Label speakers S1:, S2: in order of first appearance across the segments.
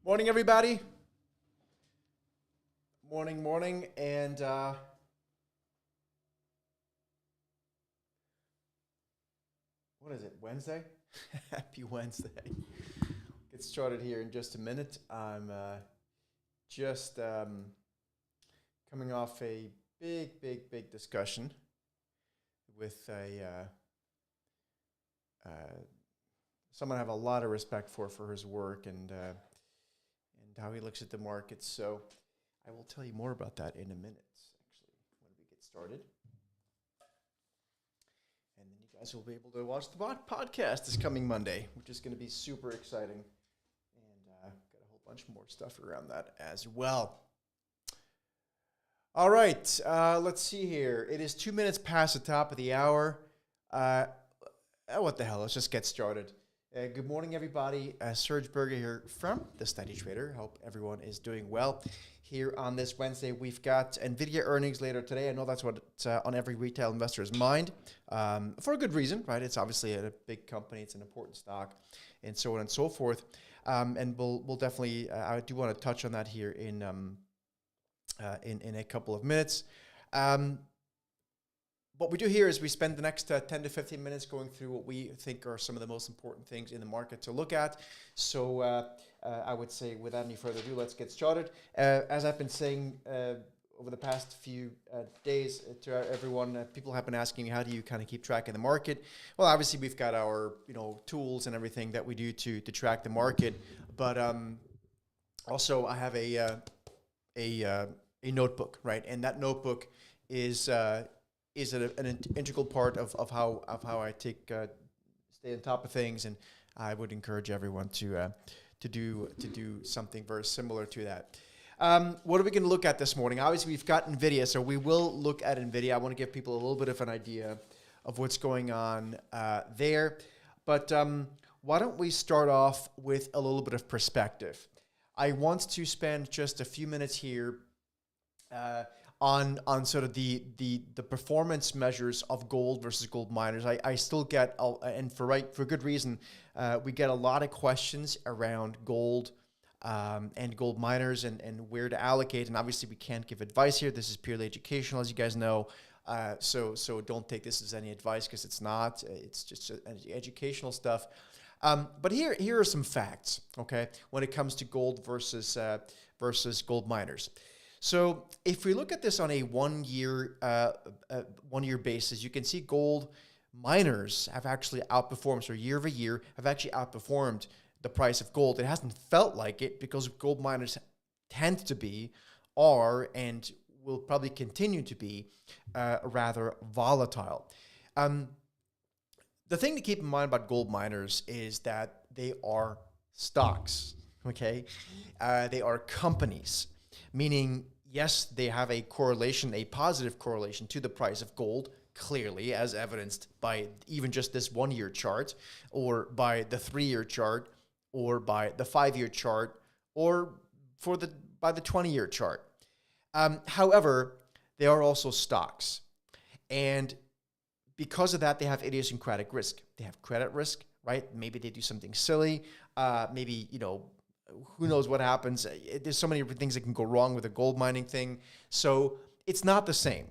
S1: Morning, everybody. Morning, and what is it? Wednesday? Happy Wednesday. Get started here in just a minute. I'm just coming off a big discussion with someone I have a lot of respect for his work and how he looks at the market. So I will tell you more about that in a minute, actually, when we get started. And then you guys will be able to watch the podcast this coming Monday, which is going to be super exciting. And got a whole bunch more stuff around that as well. All right, let's see here. It is 2 minutes past the top of the hour. What the hell? Let's just get started. Good morning, everybody. Serge Berger here from The Steady Trader. Hope everyone is doing well. Here on this Wednesday, we've got NVIDIA earnings later today. I know that's what's on every retail investor's mind for a good reason, right? It's obviously a big company. It's an important stock and so on and so forth. And we'll definitely, I do want to touch on that here in a couple of minutes. What we do here is we spend the next 10 to 15 minutes going through what we think are some of the most important things in the market to look at. So I would say without any further ado, let's get started. As I've been saying over the past few days to everyone, people have been asking, how do you kind of keep track of the market? Well, obviously we've got our tools and everything that we do to track the market, but also I have a notebook, right? And that notebook is an integral part of how I stay on top of things, and I would encourage everyone to do something very similar to that. What are we going to look at this morning? Obviously, we've got NVIDIA, so we will look at NVIDIA. I want to give people a little bit of an idea of what's going on there. But why don't we start off with a little bit of perspective? I want to spend just a few minutes here on sort of the performance measures of gold versus gold miners. I still get, and for good reason, we get a lot of questions around gold and gold miners and where to allocate. And obviously we can't give advice here. This is purely educational, as you guys know. So don't take this as any advice, because it's not. It's just educational stuff. But here are some facts, okay, when it comes to gold versus gold miners. So if we look at this on a one-year basis, you can see gold miners have actually outperformed, so year over year, have actually outperformed the price of gold. It hasn't felt like it because gold miners tend to be, are, and will probably continue to be rather volatile. The thing to keep in mind about gold miners is that they are stocks, okay? They are companies. Meaning, yes, they have a correlation, a positive correlation to the price of gold, clearly, as evidenced by even just this 1 year chart, or by the 3 year chart, or by the 5 year chart, or by the 20 year chart. However, they are also stocks. And because of that, they have idiosyncratic risk. They have credit risk, right? Maybe they do something silly. Maybe, who knows what happens. There's so many things that can go wrong with a gold mining thing. So it's not the same.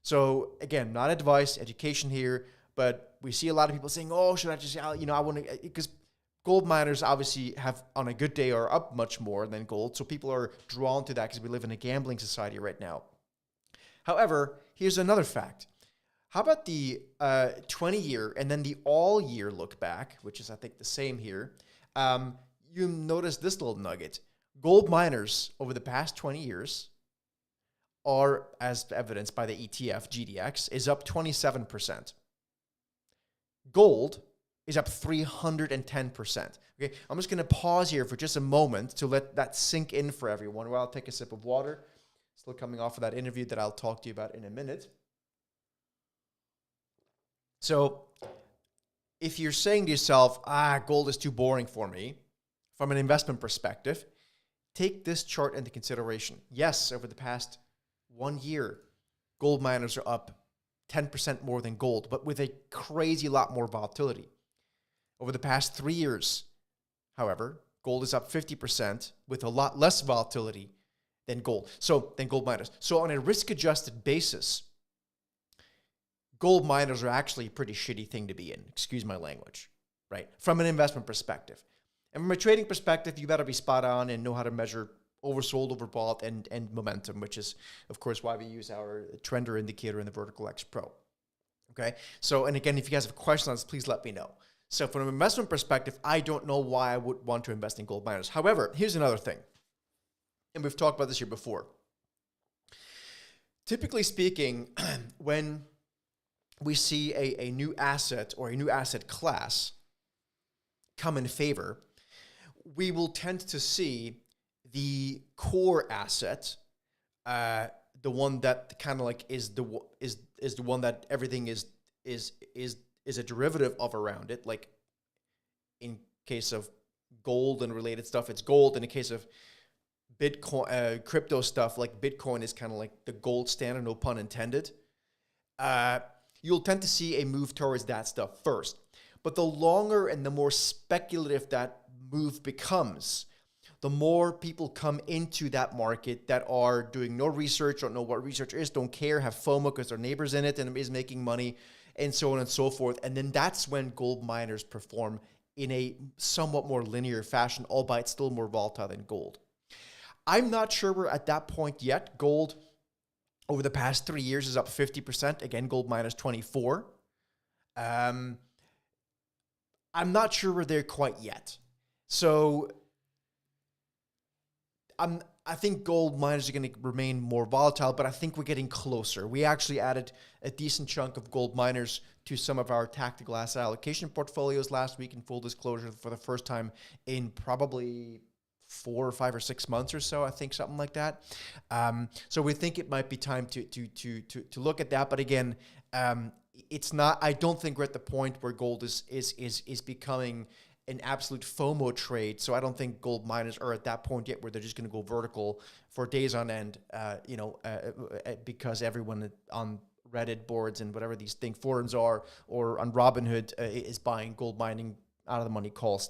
S1: So again, not advice, education here, but we see a lot of people saying, oh, should I just, I want to, because gold miners obviously have on a good day are up much more than gold. So people are drawn to that because we live in a gambling society right now. However, here's another fact. How about the 20-year and then the all-year look back, which is, I think, the same here. You notice this little nugget. Gold miners over the past 20 years are, as evidenced by the ETF GDX, is up 27%. Gold is up 310%. Okay, I'm just going to pause here for just a moment to let that sink in for everyone while I'll take a sip of water. Still coming off of that interview that I'll talk to you about in a minute. So if you're saying to yourself, gold is too boring for me, from an investment perspective, take this chart into consideration. Yes, over the past 1 year, gold miners are up 10% more than gold, but with a crazy lot more volatility. Over the past 3 years, however, Gold is up 50% with a lot less volatility than gold. So than gold miners. So on a risk-adjusted basis, gold miners are actually a pretty shitty thing to be in. Excuse my language, right? From an investment perspective. And from a trading perspective, you better be spot on and know how to measure oversold, overbought, and momentum, which is, of course, why we use our trender indicator in the Vertical X Pro. Okay? So, and again, if you guys have questions on this, please let me know. So from an investment perspective, I don't know why I would want to invest in gold miners. However, here's another thing. And we've talked about this here before. Typically speaking, when we see a new asset or a new asset class come in favor, we will tend to see the core asset, the one that kind of like is the one that everything is a derivative of around it. Like in case of gold and related stuff, it's gold. In the case of Bitcoin, crypto stuff, like Bitcoin is kind of like the gold standard, no pun intended. You'll tend to see a move towards that stuff first. But the longer and the more speculative that move becomes, the more people come into that market that are doing no research, don't know what research is, don't care, have FOMO because their neighbor's in it and is making money, and so on and so forth. And then that's when gold miners perform in a somewhat more linear fashion, albeit still more volatile than gold. I'm not sure we're at that point yet. Gold over the past 3 years is up 50%. Again, gold minus 24. I'm not sure we're there quite yet. So I think gold miners are going to remain more volatile, but I think we're getting closer. We actually added a decent chunk of gold miners to some of our tactical asset allocation portfolios last week, in full disclosure, for the first time in probably 4 or 5 or 6 months or so, I think, something like that. So we think it might be time to look at that. But again, it's not. I don't think we're at the point where gold is becoming an absolute FOMO trade. So I don't think gold miners are at that point yet where they're just going to go vertical for days on end, because everyone on Reddit boards and whatever these forums are, or on Robinhood is buying gold mining out of the money call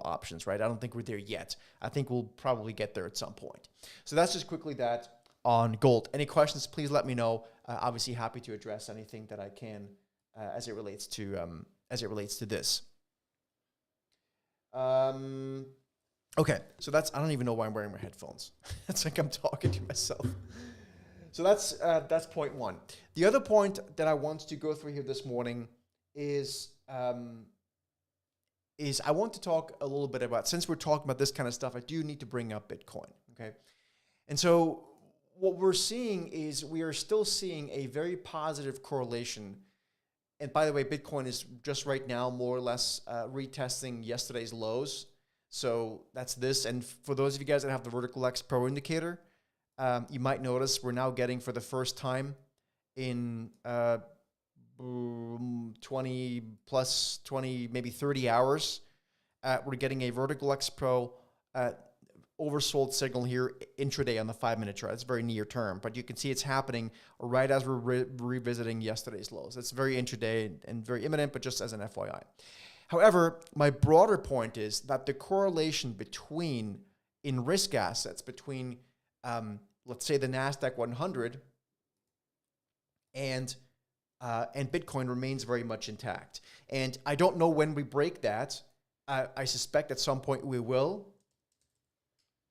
S1: options, right? I don't think we're there yet. I think we'll probably get there at some point. So that's just quickly that on gold. Any questions, please let me know. Obviously happy to address anything that I can as it relates to this. Okay, so that's, I don't even know why I'm wearing my headphones. It's like I'm talking to myself. So that's point one. The other point that I want to go through here this morning is I want to talk a little bit about, since we're talking about this kind of stuff, I do need to bring up Bitcoin, okay? And so what we're seeing is we are still seeing a very positive correlation. And by the way, Bitcoin is just right now more or less retesting yesterday's lows. So that's this. And for those of you guys that have the Vertical X Pro indicator, you might notice we're now getting, for the first time in 20 plus 20, maybe 30 hours, we're getting a Vertical X Pro oversold signal here intraday on the 5-minute chart. It's very near term, but you can see it's happening right as we're revisiting yesterday's lows. It's very intraday and very imminent, but just as an FYI. However, my broader point is that the correlation between, in risk assets, between, let's say, the NASDAQ 100 and Bitcoin remains very much intact. And I don't know when we break that. I suspect at some point we will.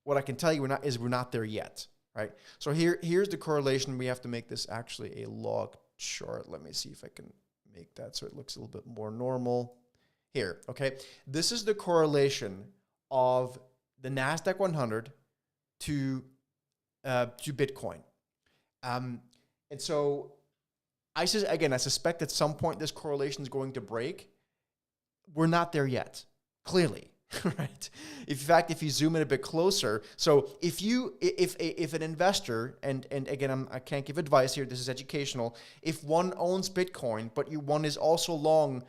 S1: What I can tell you we're not there yet, right? So here's the correlation. We have to make this actually a log chart. Let me see if I can make that so it looks a little bit more normal. Here, okay? This is the correlation of the NASDAQ 100 to Bitcoin. And so I suspect at some point this correlation is going to break. We're not there yet, clearly. Right. In fact, if you zoom in a bit closer, so if an investor, and again, I can't give advice here, this is educational. If one owns Bitcoin, but one is also long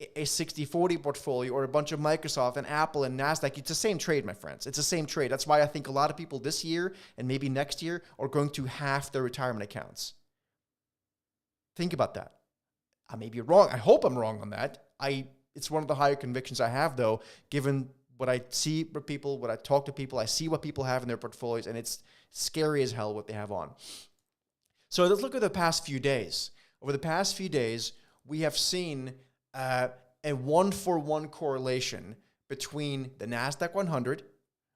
S1: a 60-40 portfolio or a bunch of Microsoft and Apple and NASDAQ, it's the same trade, my friends. It's the same trade. That's why I think a lot of people this year and maybe next year are going to halve their retirement accounts. Think about that. I may be wrong. I hope I'm wrong on that. It's one of the higher convictions I have, though, given what I see with people, what I talk to people, I see what people have in their portfolios, and it's scary as hell what they have on. So let's look at the past few days. Over the past few days, we have seen a 1-for-1 correlation between the NASDAQ 100,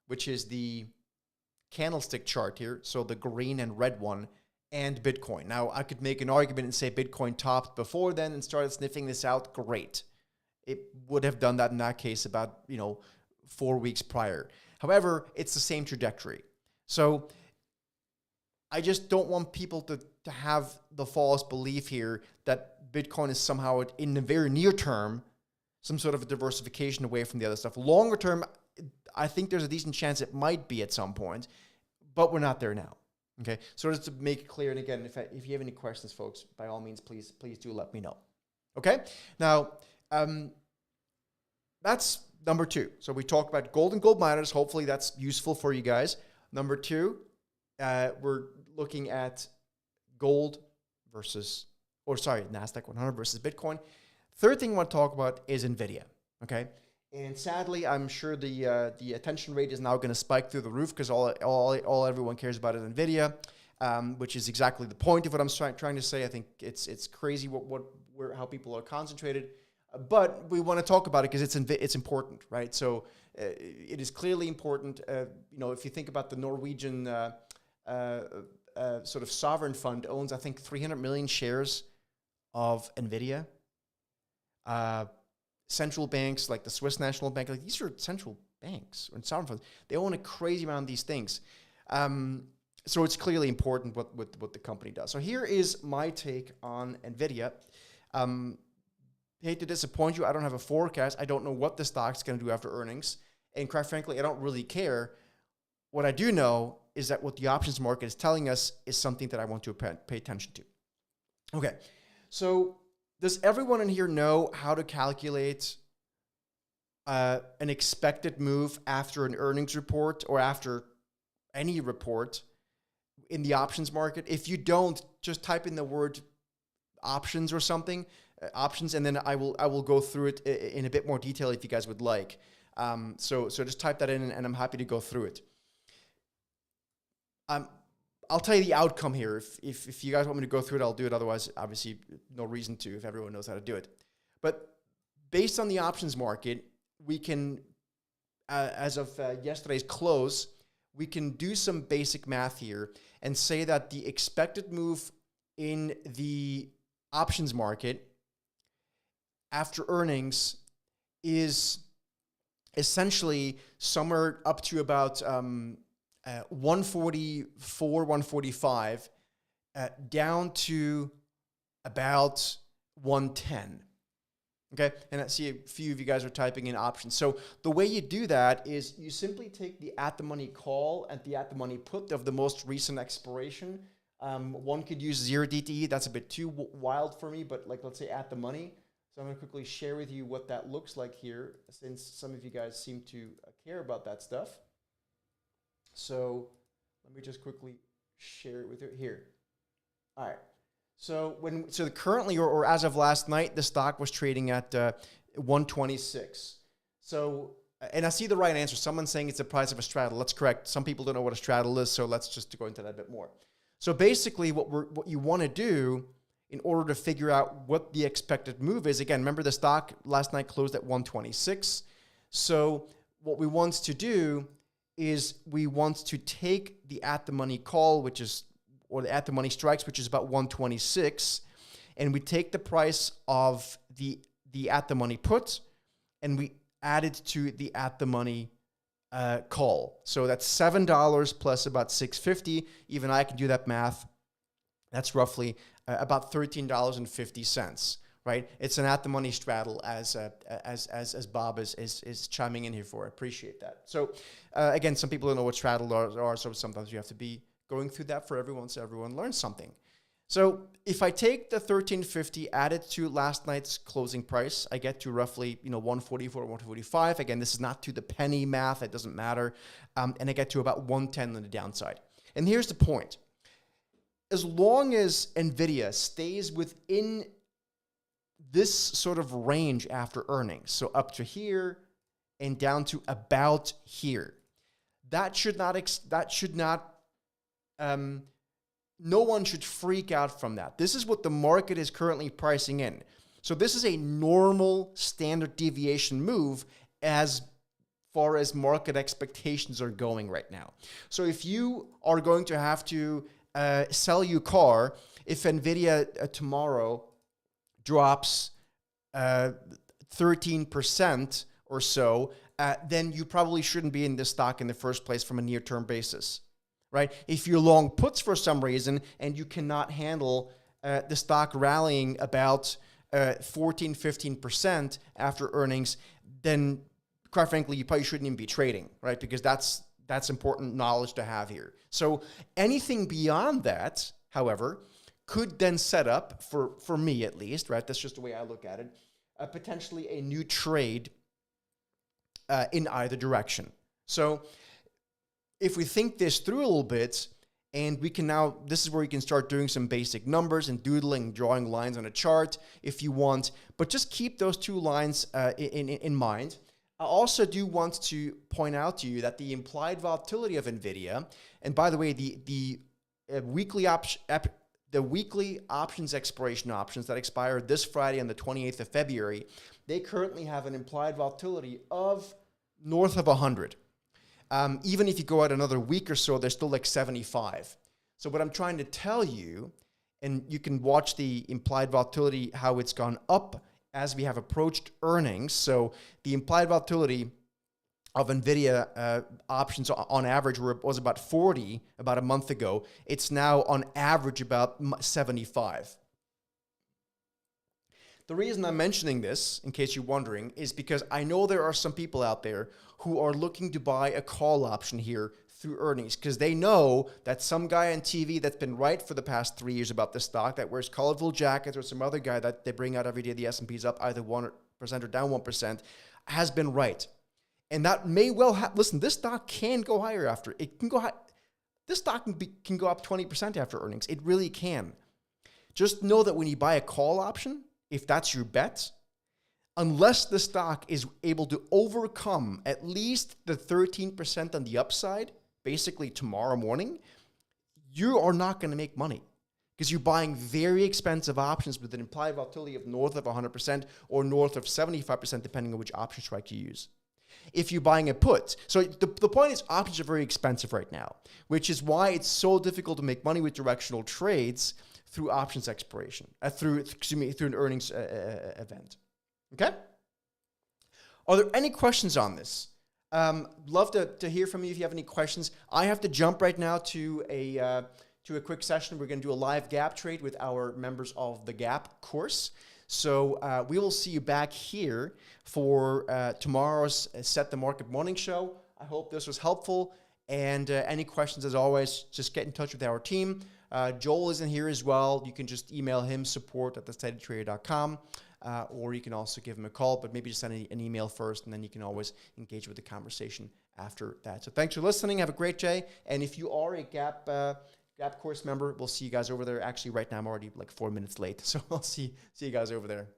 S1: which is the candlestick chart here, so the green and red one, and Bitcoin. Now, I could make an argument and say Bitcoin topped before then and started sniffing this out. Great. It would have done that in that case about, 4 weeks prior. However, it's the same trajectory. So I just don't want people to have the false belief here that Bitcoin is somehow, in the very near term, some sort of a diversification away from the other stuff. Longer term, I think there's a decent chance it might be at some point, but we're not there now. Okay, so just to make it clear, and again, if you have any questions, folks, by all means, please do let me know. Okay, now that's number 2. So we talked about gold and gold miners. Hopefully that's useful for you guys. Number 2, we're looking at gold NASDAQ 100 versus Bitcoin. Third thing I want to talk about is NVIDIA. Okay. And sadly, I'm sure the attention rate is now going to spike through the roof because all everyone cares about is NVIDIA, which is exactly the point of what I'm trying to say. I think it's crazy how people are concentrated, but we want to talk about it because it's important, right? So it is clearly important. If you think about the Norwegian sort of sovereign fund owns, I think, 300 million shares of NVIDIA. Central banks like the Swiss National Bank, like these are central banks and sovereign funds. They own a crazy amount of these things. So it's clearly important what the company does. So here is my take on NVIDIA. Hate to disappoint you. I don't have a forecast. I don't know what the stock's going to do after earnings. And quite frankly, I don't really care. What I do know is that what the options market is telling us is something that I want to pay attention to. Okay, so does everyone in here know how to calculate an expected move after an earnings report or after any report in the options market? If you don't, just type in the word options or something, options, and then I will go through it in a bit more detail if you guys would like. So just type that in, and I'm happy to go through it. I'll tell you the outcome here. If you guys want me to go through it, I'll do it. Otherwise, obviously, no reason to if everyone knows how to do it. But based on the options market, we can, as of yesterday's close, we can do some basic math here and say that the expected move in the options market after earnings is essentially somewhere up to about 144, 145, down to about 110. Okay, and I see a few of you guys are typing in options. So the way you do that is you simply take the at-the-money call and the at-the-money put of the most recent expiration. One could use 0 DTE. That's a bit too wild for me, but like let's say at the money. So I'm going to quickly share with you what that looks like here, since some of you guys seem to care about that stuff. So let me just quickly share it with you here. All right. So currently, or as of last night, the stock was trading at 126. So, and I see the right answer. Someone's saying it's the price of a straddle. That's correct. Some people don't know what a straddle is, so let's just go into that a bit more. So basically, what you want to do in order to figure out what the expected move is, again, remember the stock last night closed at 126. So what we want to do is we want to take the at-the-money call, or the at-the-money strikes, which is about 126, and we take the price of the at-the-money put, and we add it to the at-the-money call. So that's $7 plus about $6.50. Even I can do that math. That's roughly about $13.50, right? It's an at-the-money straddle, as Bob is chiming in here for. I appreciate that. So again, some people don't know what straddle are, so sometimes you have to be going through that for everyone so everyone learns something. So if I take the $13.50, add it to last night's closing price, I get to roughly 144, 145. Again, this is not to the penny math. It doesn't matter. And I get to about 110 on the downside. And here's the point. As long as NVIDIA stays within this sort of range after earnings, so up to here and down to about here. That should not, no one should freak out from that. This is what the market is currently pricing in. So this is a normal standard deviation move as far as market expectations are going right now. So if you are going to have to sell your car, if NVIDIA tomorrow drops 13% or so, then you probably shouldn't be in this stock in the first place from a near-term basis, right? If you're long puts for some reason and you cannot handle the stock rallying about 14, 15% after earnings, then quite frankly, you probably shouldn't even be trading, right? Because that's important knowledge to have here. So anything beyond that, however, could then set up, for me at least, right? That's just the way I look at it, potentially a new trade in either direction. So if we think this through a little bit, and we can now, this is where you can start doing some basic numbers and doodling, drawing lines on a chart if you want, but just keep those two lines in mind. I also do want to point out to you that the implied volatility of NVIDIA, and by the way, the weekly options expiration options that expire this Friday on the 28th of February, they currently have an implied volatility of north of 100. Even if you go out another week or so, they're still like 75. So what I'm trying to tell you, and you can watch the implied volatility, how it's gone up as we have approached earnings. So the implied volatility of NVIDIA options on average was about 40 about a month ago. It's now on average about 75. The reason I'm mentioning this, in case you're wondering, is because I know there are some people out there who are looking to buy a call option here through earnings because they know that some guy on TV that's been right for the past 3 years about this stock that wears colorful jackets, or some other guy that they bring out every day the S&P's up either 1% or down 1%, has been right. And that may well listen, this stock can go higher after. It can go high. This stock can go up 20% after earnings. It really can. Just know that when you buy a call option, if that's your bet, unless the stock is able to overcome at least the 13% on the upside, basically tomorrow morning, you are not going to make money because you're buying very expensive options with an implied volatility of north of 100% or north of 75%, depending on which option strike you use. If you're buying a put. So the point is options are very expensive right now, which is why it's so difficult to make money with directional trades through options expiration, through an earnings event. Okay? Are there any questions on this? Love to hear from you if you have any questions. I have to jump right now to a quick session. We're going to do a live gap trade with our members of the Gap course. So we will see you back here for tomorrow's Set the Market morning show. I hope this was helpful. And any questions, as always, just get in touch with our team. Joel is in here as well. You can just email him, support@thesteadytrader.com, or you can also give him a call, but maybe just send an email first, and then you can always engage with the conversation after that. So thanks for listening. Have a great day. And if you are a Gap course member, we'll see you guys over there. Actually, right now I'm already like 4 minutes late, so I'll see you guys over there.